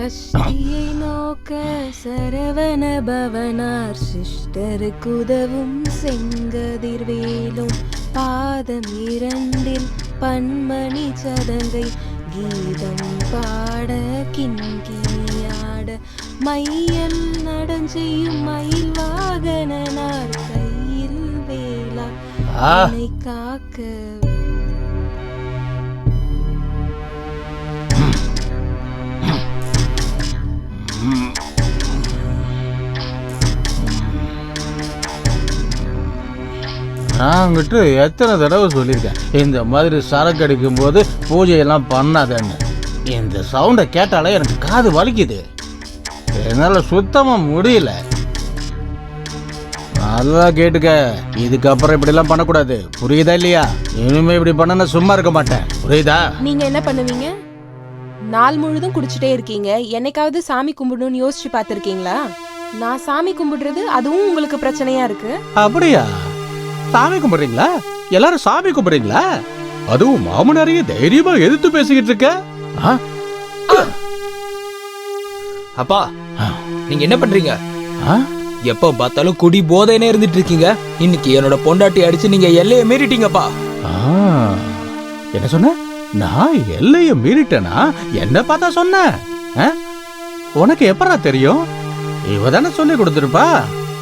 சஷ்டியை நோக்க சரவண பவனார் சிஷ்டருக்குதவும் செங்கதிர்வேலும் பாதம் இரண்டில் பன்மணி சதங்கை கீதம் பாட கிண்கிணியாட மையல் நடஞ்செய்யும் மயில் வாகனார் கையில் வேலா காக்க நான் உங்ககிட்ட எத்தனை தடவை சொல்லியிருக்கேன் இந்த மாதிரி சரக்கு அடிக்கும் போது பூஜையெல்லாம் பண்ணாதேன்னு. இந்த சவுண்டை கேட்டாலே எனக்கு காது வலிக்குது, என்னால் சுத்தமாக முடியல. நல்லா கேட்டுக்க, இதுக்கப்புறம் இப்படிலாம் பண்ணக்கூடாது, புரியுதா இல்லையா? இனிமே இப்படி பண்ண சும்மா இருக்க மாட்டேன், புரியுதா? நீங்க என்ன பண்ணுவீங்க? நாள் முழுதும் குடிச்சிட்டே இருக்கீங்க, என்னைக்காவது சாமி கும்பிடணும்னு யோசிச்சு பார்த்துருக்கீங்களா? நான் சாமி கும்பிடுறது அதுவும் உங்களுக்கு பிரச்சனையா இருக்கு? அப்படியா? சாமி கும்பிடுறீங்களா? எல்லாரும் சாமி கும்பிடுறீங்களா? அதுவும் மாமனாரையே தைரியமா எதிர்த்து பேசிக்கிட்டு இருக்க. அப்பா, நீங்க என்ன பண்றீங்க? எப்ப பார்த்தாலும் குடி போதைனே இருந்துட்டு இருக்கீங்க. இன்னைக்கு என்னோட பொண்டாட்டி அடிச்சு நீங்க எல்லையை மீறிட்டீங்கப்பா. என்ன சொன்ன? நான் எல்லையை மீறிட்டேனா? என்ன பார்த்தா சொன்ன? உனக்கு எப்படா தெரியும்? இவ தானே சொல்லி கொடுத்துருப்பா.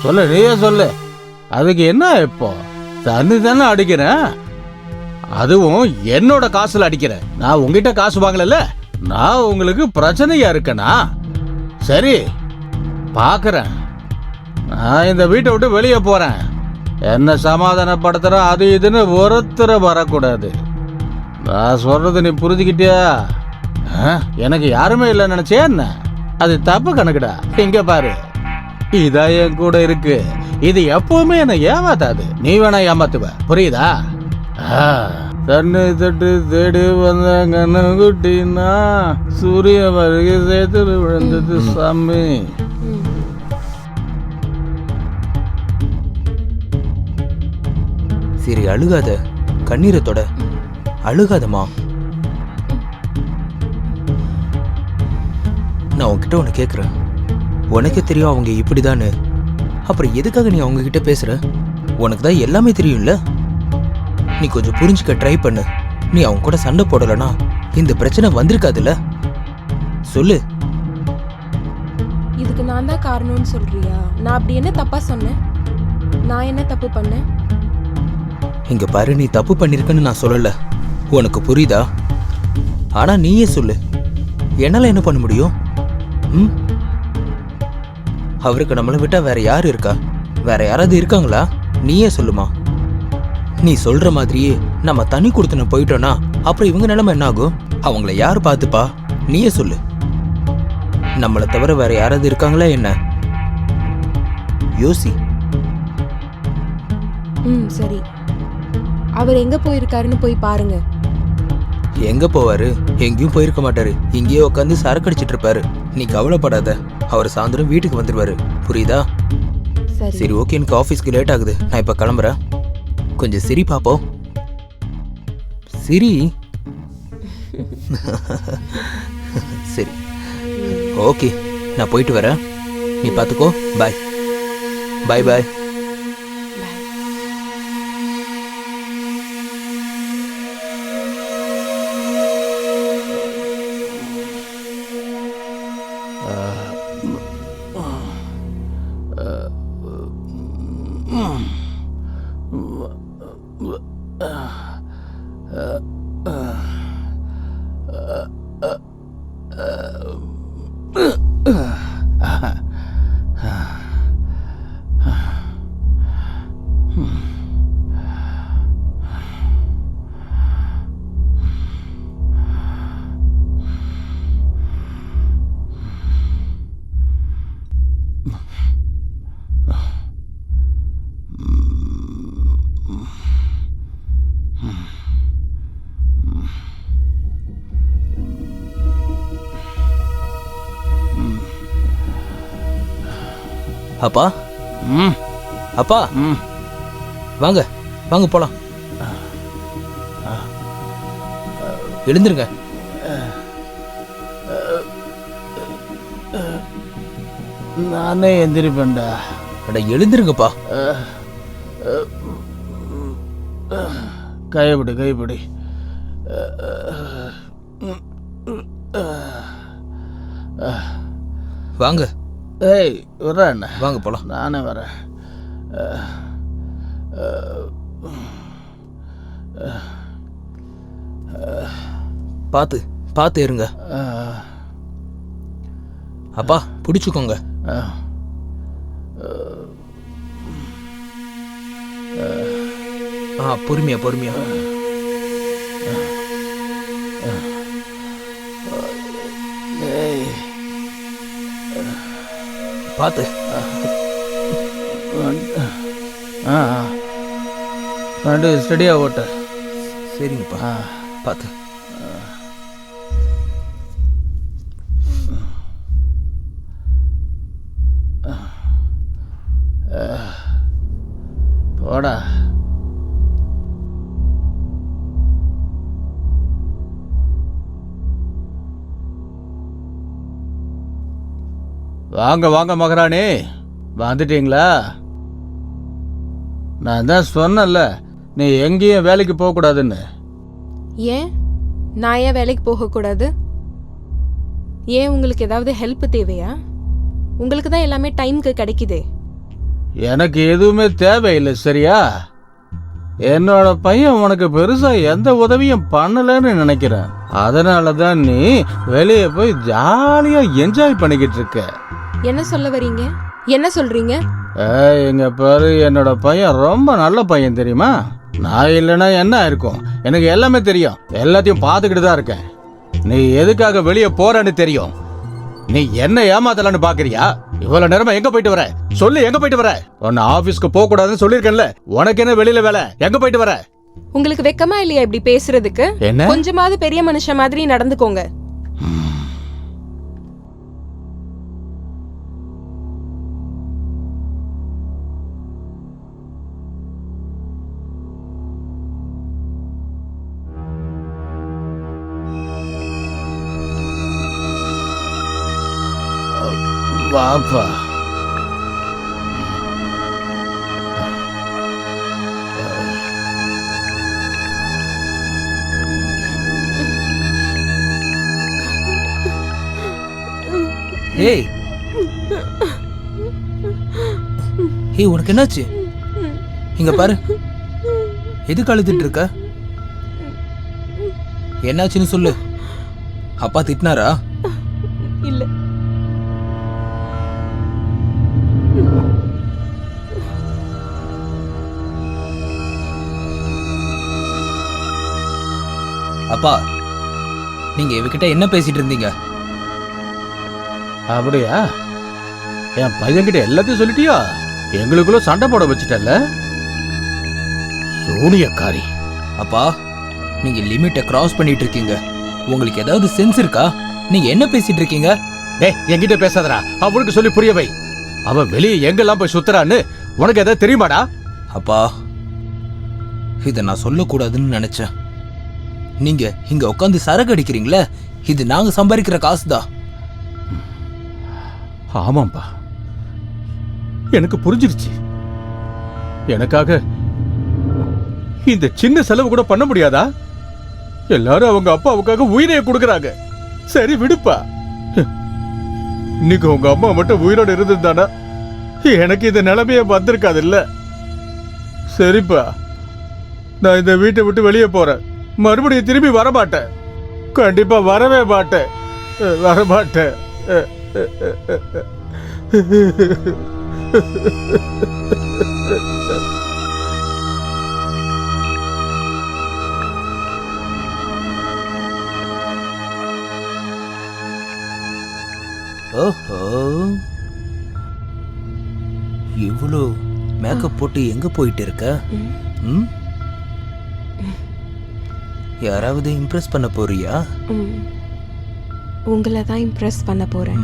சொல்லு, நீயே சொல்லு. அதுக்கு என்ன இப்போ? தண்ணி தானே அடிக்கிறேன், அதுவும் என்னோட காசுல அடிக்கிறேன். நான் உங்ககிட்ட காசு வாங்கல, நான் உங்களுக்கு பிரச்சனையா இருக்கேனா? சரி பாக்குறேன். நான் இந்த வீட்டை விட்டு வெளியே போறேன். என்ன சமாதானப்படுத்துற அது இதுன்னு ஒருத்தர வரக்கூடாது. நான் சொல்றது நீ புரிஞ்சுக்கிட்டியா? எனக்கு யாருமே இல்லை நினைச்சே என்ன? அது தப்பு கணக்குடா. இங்க பாரு, இதா என் கூட இருக்கு. இது எப்பவுமே என்ன ஏமாத்தாது. நீ வேணா ஏமாத்துவ, புரியுதா? தண்ணி தட்டு தேடி வந்த கண்ணுக்குட்டினா சூரிய வருகை சேர்த்து விழுந்தது சாமி. சரி, அழுகாத, கண்ணீரை தொட. அழுகாதம்மா. நான் உன்கிட்ட ஒன்று கேட்குறேன். உனக்கே தெரியும் அவங்க இப்படிதான்னு, அப்புறம் எதுக்காக நீ அவங்க கிட்ட பேசுற? உனக்கு தான் எல்லாமே தெரியும்ல. நீ கொஞ்சம் புரிஞ்சுக்க ட்ரை பண்ணு. நீ அவங்க கூட சண்டை போடலனா இந்த பிரச்சனை வந்திருக்காதுல்ல. சொல்லு. இதுக்கு நான் தான் காரணம்னு சொல்றியா? நான் அப்படி என்ன தப்பா சொன்னேன்? நான் என்ன தப்பு பண்ணேன்? இங்க பாரு, நீ தப்பு பண்ணிருக்கன்னு நான் சொல்லல, உனக்கு புரியுதா? ஆனா நீயே சொல்லு, என்னால என்ன பண்ண முடியும்? அவருக்கு நம்மளை விட்டா வேற யாரு இருக்கா? வேற யாராவது இருக்காங்களா? நீயே சொல்லுமா. நீ சொல்ற மாதிரியே நம்ம தனி கொடுத்துன போயிட்டோம்னா அப்புறம் இவங்க நிலைமை என்ன ஆகும்? அவங்கள யாரு பார்த்துப்பா? நீயே சொல்லு. நம்மளை தவிர வேற யாராவது இருக்காங்களா என்ன? யோசி. சரி, அவர் எங்க போயிருக்காருன்னு போய் பாருங்க. எங்க போவாரு? எங்கேயும் போயிருக்க மாட்டாரு. இங்கேயே உட்காந்து சரக்கு அடிச்சிட்டு இருப்பாரு. நீ கவலைப்படாத, அவர் சாயந்தரம் வீட்டுக்கு வந்துருவாரு, புரியுதா? சரி, ஓகே. எனக்கு ஆஃபீஸ்க்கு லேட் ஆகுது, நான் இப்ப கிளம்புறேன். கொஞ்சம் சிரி பாப்போம். சிரி. சரி, ஓகே, நான் போயிட்டு வரேன். நீ பாத்துக்கோ. பாய் பாய் பாய். அப்பா, அப்பா, வாங்க வாங்க போலாம். எழுந்துருங்க. நானே எந்திரிப்பேன்டா. அட எழுந்திருங்கப்பா. கைப்பிடி கைப்பிடி. வாங்க. ஏய் வர்றேன். வாங்க போலாம். நானே வரேன். பார்த்து பார்த்து இருங்க. அப்பா பிடிச்சுக்கோங்க. பொறுமையா பொறுமையா. பார்த்து. வண்டி ஸ்டடியாக ஓட்ட. சரிங்கப்பா. பார்த்து. போடா. வாங்க வாங்க மகாராணி, வந்துட்டீங்களா? நான் தான் சொன்னல, நீ எங்கேயும் வேலைக்கு போகக்கூடாதுன்னு. ஏன் நான் ஏன் வேலைக்கு போகக்கூடாது? ஏன் உங்களுக்கு ஏதாவது ஹெல்ப் தேவையா? உங்களுக்கு தான் எல்லாமே டைமுக்கு கிடைக்குதே. எனக்கு எதுவுமே தேவையில்லை சரியா? என்னோட பையன் உனக்கு பெருசா எந்த உதவியும் பண்ணலன்னு நினைக்கிறேன். அதனால தான் நீ வெளியே போய் ஜாலியா என்ஜாய் பண்ணிக்கிட்டு இருக்க. என்ன சொல்ல வரீங்க? என்ன சொல்றீங்க? எங்க பாரு, என்னோட பையன் ரொம்ப நல்ல பையன் தெரியுமா? நான் இல்லைன்னா என்ன இருக்கும்? எனக்கு எல்லாமே தெரியும், எல்லாத்தையும் பார்த்துக்கிட்டு தான் இருக்கேன். நீ எதுக்காக வெளியே போறன்னு தெரியும். நீ என்ன ஏமாத்தலான்னு பாக்குறியா? இவ்வளவு நேரமா எங்க போயிட்டு வர? சொல்லு, எங்க போயிட்டு வர? உன்னை ஆபீஸ்க்கு போக கூடாதுன்னு சொல்லிருக்கேன்ல. உனக்கு என்ன வெளியில வேலை? எங்க போயிட்டு வர? உங்களுக்கு வெக்கமா இல்லையா இப்படி பேசுறதுக்கு? என்ன? கொஞ்சமாவது பெரிய மனுஷன் மாதிரி நடந்துக்கோங்க. வாப்பா. ஏய் ஏய், உனக்கு என்னாச்சு? இங்க பாரு, எதுக்கு அழுதுட்டு இருக்க? என்னாச்சுன்னு சொல்லு. அப்பா திட்டினாரா? இல்ல. அப்பா, நீங்க இவகிட்ட என்ன பேசிட்டு இருந்தீங்க? அப்படியா? என் பையன்கிட்ட எல்லாத்தையும் சொல்லிட்டியா? எங்களுக்குள்ள சண்டை போட வச்சுட்டல சூனியக்காரி. அப்பா, நீங்க லிமிட்டை கிராஸ் பண்ணிட்டு இருக்கீங்க. உங்களுக்கு ஏதாவது சென்ஸ் இருக்கா? நீங்க என்ன பேசிட்டு இருக்கீங்க? டேய், என்கிட்ட பேசாதடா. அவனுக்கு சொல்லி புரிய வை. அவன் வெளியே எங்கெல்லாம் போய் சுத்துறான்னு உனக்கு ஏதாவது தெரியுமாடா? அப்பா, இத நான் சொல்லக்கூடாதுன்னு நினைச்சேன். நீங்க இங்க உட்காந்து சரக்கு அடிக்கிறீங்களே, இது நாங்க சம்பாதிக்கிற காசுதான். ஆமாம்பா, எனக்கு புரிஞ்சிருச்சு. எனக்காக இந்த சின்ன செலவு கூட பண்ண முடியாதா? எல்லாரும் அவங்க அப்பாவுக்காக உயிரையே கொடுக்கறாங்க. சரி விடுப்பா. இன்னைக்கு உங்க அம்மா மட்டும் உயிரோடு இருந்திருந்தானா எனக்கு இந்த நிலைமையே வந்திருக்காது இல்ல. சரிப்பா, நான் இந்த வீட்டை விட்டு வெளியே போறேன். மறுபடியும் திரும்பி வரமாட்டேன். கண்டிப்பா வரவே மாட்டேன். வரமாட்டேன். ஓஹோ, இவ்வளோ மேக்கப் போட்டு எங்க போயிட்டு இருக்க? ம்? யாராவது இம்ப்ரெஸ் பண்ண போறியா? உங்களை தான் இம்ப்ரெஸ் பண்ண போறேன்.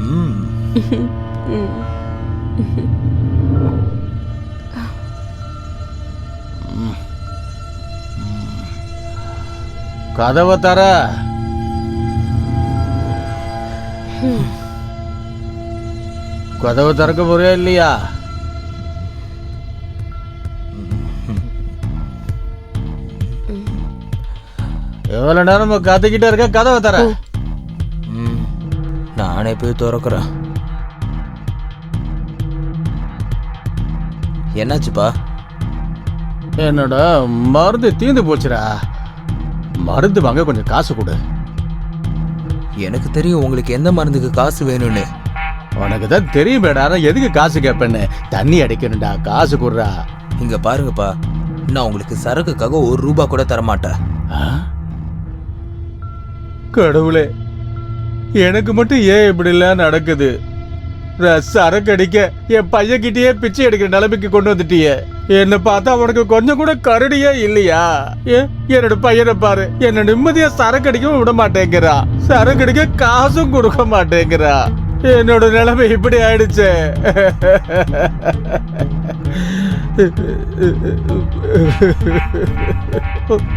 கதவை தர. கதவை திறக்க போறியா இல்லையா? எவ்வளவு நேரம் கத்திக்கிட்டே இருக்க, கதவை தர. நானே போய் திறக்கிறேன். என்னாச்சுப்பா? என்னோட மருந்து தீர்ந்து போச்சுடா. மருந்து வாங்க கொஞ்சம் காசு கொடு. எனக்கு தெரியும் உங்களுக்கு எந்த மருந்துக்கு காசு வேணும்னு. உனக்கு தான் தெரியும் பேடா, எதுக்கு காசு கேட்பேன்னு. தண்ணி அடிக்கணும்டா, காசு கொடுறா. இங்க பாருங்கப்பா, நான் உங்களுக்கு சரக்குக்காக ₹1 கூட தரமாட்டேன். கடவுளே, எனக்கு மட்டும் ஏன் இப்படி எல்லாம் நடக்குது? சரக்கு அடிக்க என் பையன்கிட்டயே பிச்சை எடுக்கிற நிலைமைக்கு கொண்டு வந்துட்டியே. என்ன பார்த்தா உனக்கு கொஞ்சம் கூட கருடியே இல்லையா? என்னோட பையனை பாரு, என்ன நிம்மதியா சரக்கு அடிக்கவும் விட மாட்டேங்கிறா, சரக்கு அடிக்க காசும் கொடுக்க மாட்டேங்கிறா. என்னோட நிலைமை இப்படி ஆயிடுச்சு.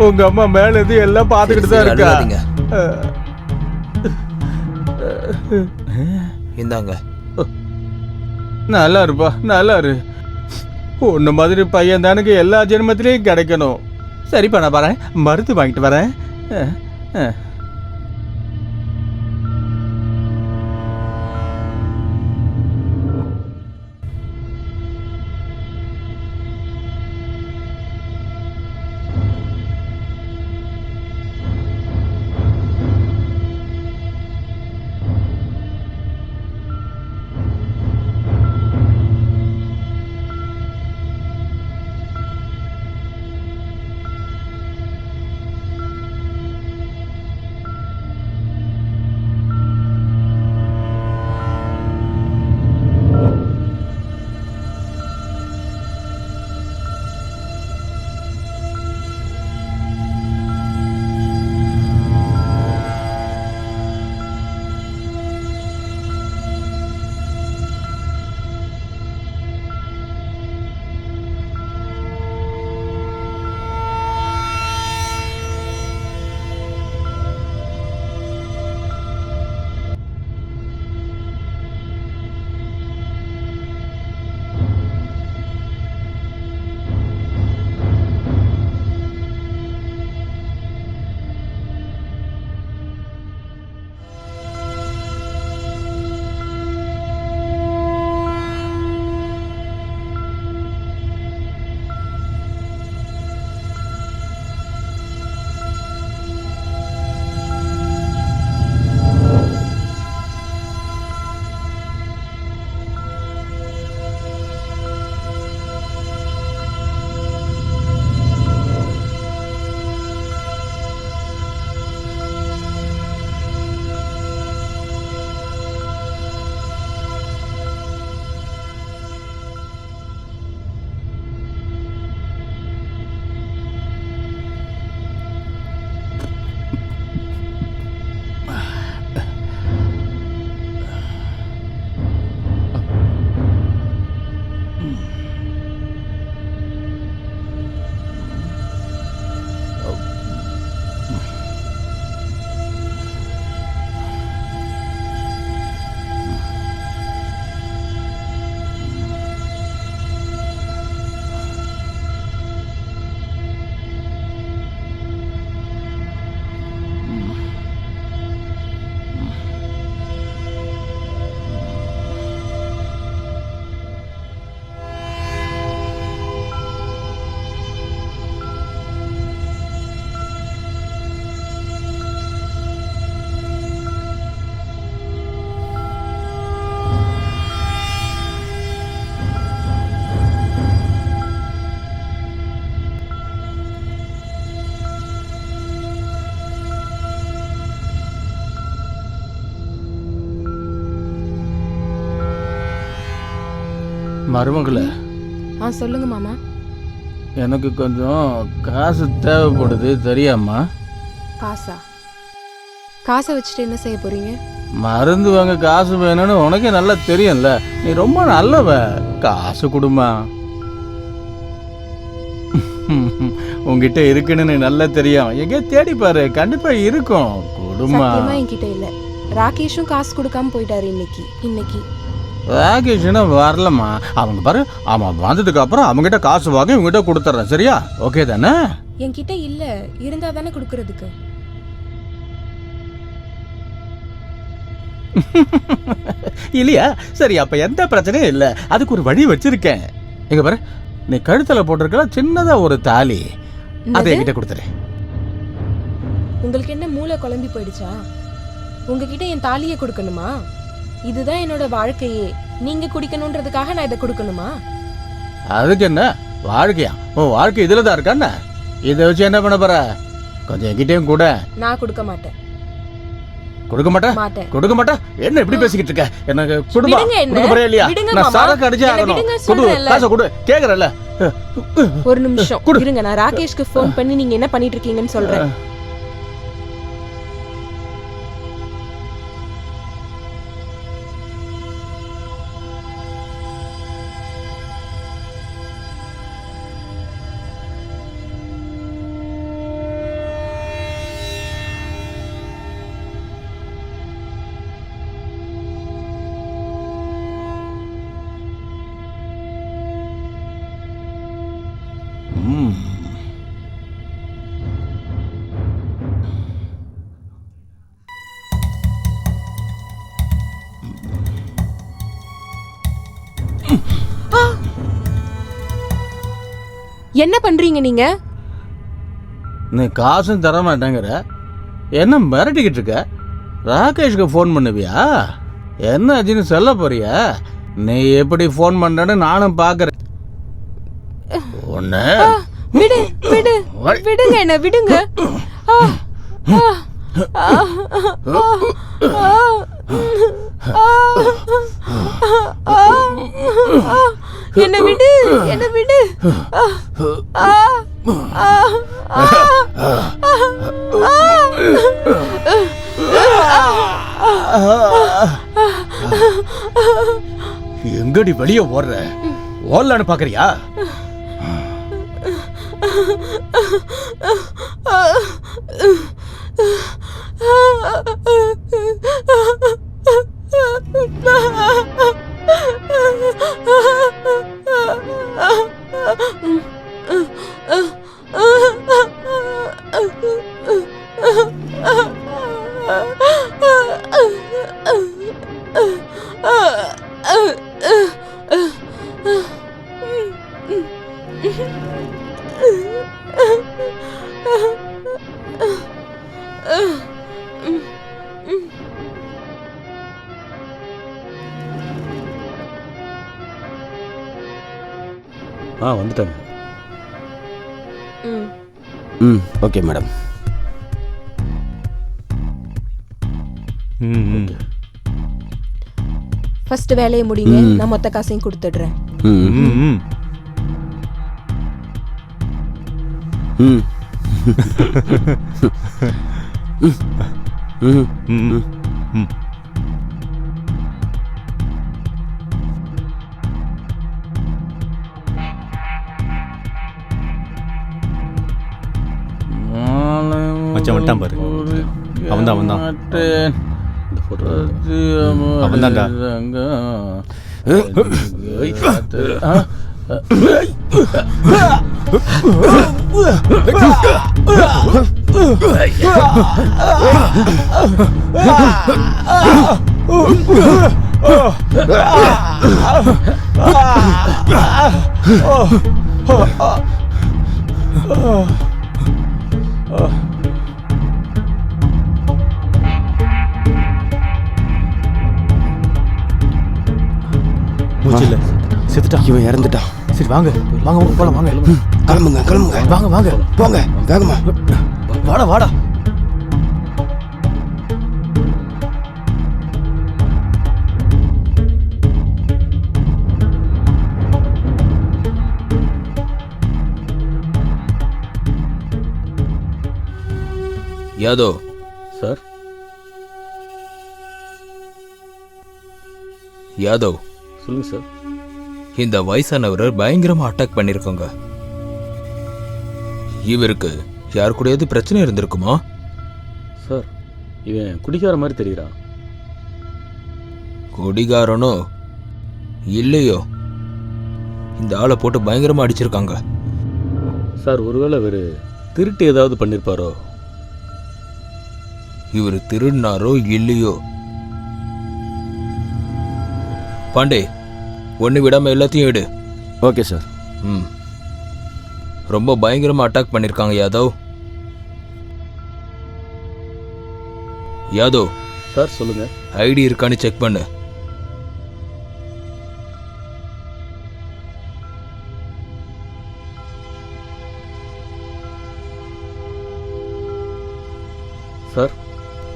உங்க அம்மா மேல இருந்து எல்லாம் பாத்துக்கிட்டு தான் இருக்கா. இந்தாங்க. நல்லா இருப்பா, நல்லா இரு. உன்ன மாதிரி பையன் தானுக்கு எல்லா ஜென்மத்திலையும் கிடைக்கணும். சரிப்பா, நான் வரேன், மருந்து வாங்கிட்டு வரேன். மருமகளே. சொல்லுங்க மாமா. எனக்கு கொஞ்சம் காசு தேவைப்படுது, தெரியாமா? காசா? காசை வச்சுட்டு என்ன செய்ய போறீங்க? மருந்து வாங்க காசு வேணும்னு உனக்கே நல்லா தெரியும்ல, நீ ரொம்ப நல்லவ. காசு கொடுமா. உங்ககிட்ட இருக்குன்னு நல்லா தெரியும், எங்கே தேடி பாரு, கண்டிப்பா இருக்கும். கொடுமா. என்கிட்ட இல்ல. ராகேஷும் காசு கொடுக்காம போயிட்டாரு இன்னைக்கு. ராகேஷ் இன்னும் வரலம்மா. அவங்க பாரு, அவன் வந்ததுக்கு அப்புறம் அவங்ககிட்ட காசு வாங்கி இவங்ககிட்ட கொடுத்துட்றேன். சரியா? ஓகே தானே? என்கிட்ட இல்ல, இருந்தா தானே கொடுக்கறதுக்கு. இல்லையா? சரி, அப்ப எந்த பிரச்சனையும் இல்லை. அதுக்கு ஒரு வழி வச்சிருக்கேன். எங்க பாரு, நீ கழுத்துல போட்டிருக்கல சின்னதா ஒரு தாலி, அதை என்கிட்ட கொடுத்துரு. உங்களுக்கு என்ன மூளை குழம்பி போயிடுச்சா? உங்ககிட்ட என் தாலியை கொடுக்கணுமா? இதுதான் என்னோட வாழ்க்கையே. நீங்க குடிக்கணும்ன்றதுக்காக நான் இதை கொடுக்கணுமா? அதுக்கு என்ன வாழ்க்கையா? உன் வாழ்க்கை இதுல தான் இருக்கான்னு இதை வச்சு என்ன பண்ண போற? கொஞ்சம் என்கிட்டயும் கூட. நான் கொடுக்க மாட்டேன். கொடுக்க மாட்டேன்? மாட்டேன். கொடுக்க மாட்டேன்? என்ன இப்படி பேசிக்கிட்டு இருக்க? எனக்கு குடும்பம் விடுங்க என்ன? கொடுக்க போறியா இல்லையா? விடுங்க நான் மாமா. சரக்கு அடிச்சே என்னை ஆகணும். விடுங்க கொடு, சொல்றேன்ல. காசை கொடு. கேக்குறல்ல? ஒரு நிமிஷம் இருங்க, நான் ராகேஷ்க்கு ஃபோன் பண்ணி நீங்க என்ன பண்ணிட்டு இருக்கீங்கன்னு சொல்றேன். என்ன பண்றீங்க நீங்க? நீ காசும் தர மாட்டேங்கிற, என்ன மிரட்டிக்கிட்டு இருக்க? ராகேஷ்க்கு ஃபோன் பண்ணுவியா? என்ன ஆச்சுன்னு சொல்ல போறியா? நீ எப்படி ஃபோன் பண்றன்னு நானும் பாக்குறேன். ஒண்ணு விடு விடு விடுங்க என்ன, விடுங்க. என்ன விடு, என்ன விடு. எங்கடி வெளியே ஓடுற? ஓடலான்னு பாக்குறியா? வந்துட்டாங்க. Okay madam. ஃபர்ஸ்ட் வேலையை முடிங்க, நான் மொத்த காசையும் கொடுத்துடுறேன். மச்சான் வந்துட்டான் பாரு. அவன்தான் அவன்தான்டா. மூச்சில்ல செத்துட்டான். இவன் இறந்துட்டான். சரி வாங்க வாங்க போலாம் வாங்க. கிளம்புங்க கிளம்புங்க. வாங்க வாங்க போங்க வேகமா. வாடா வாடா. யாதவ் சார். யாதவ் சொல்லுங்க சார். இந்த வயசானவரை பயங்கரமா அட்டாக் பண்ணிருக்கோங்க. இவருக்கு யார் கூடயாவது பிரச்சனை இருந்திருக்குமா? சார், இவன் குடிக்கார மாதிரி தெரியுறான். குடிகாரனோ? இல்லையோ இந்த ஆளை போட்டு பயங்கரமா அடிச்சிருக்காங்க. சார் ஒருவேளை இவர் திருட்டு ஏதாவது பண்ணிருப்பாரோ? இவர் திருடினாரோ இல்லையோ. பாண்டே, ஒன்று விடாம எல்லாத்தையும் எடு. Okay sir. ம், ரொம்ப பயங்கரமா அட்டாக் பண்ணிருக்காங்க யாதவ். யாதவ், சார் சொல்லுங்க. ஐடி இருக்கான்னு செக் பண்ணு. சார்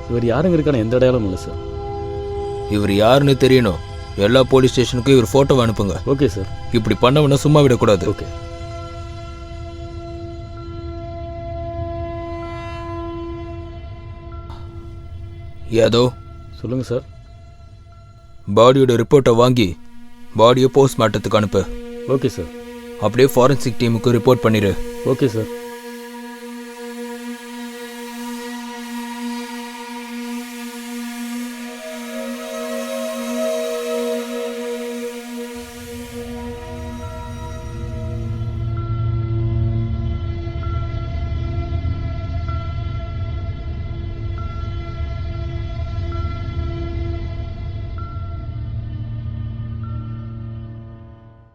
இவர் யாருங்க இருக்கான எந்த அடையாளமும் இல்லை சார். இவர் யாருன்னு தெரியணும். எல்லா போலீஸ் ஸ்டேஷனுக்கும் இவர் போட்டோவை அனுப்புங்க. Okay sir. இப்படி பண்ணவன சும்மா விடக்கூடாது. ஓகே. யாதவ், சொல்லுங்க சார். பாடியோட ரிப்போர்ட்டை வாங்கி பாடியை போஸ்ட்மார்ட்டத்துக்கு அனுப்பு. Okay sir. அப்படியே ஃபாரன்சிக் டீமுக்கு ரிப்போர்ட் பண்ணிடு. Okay sir.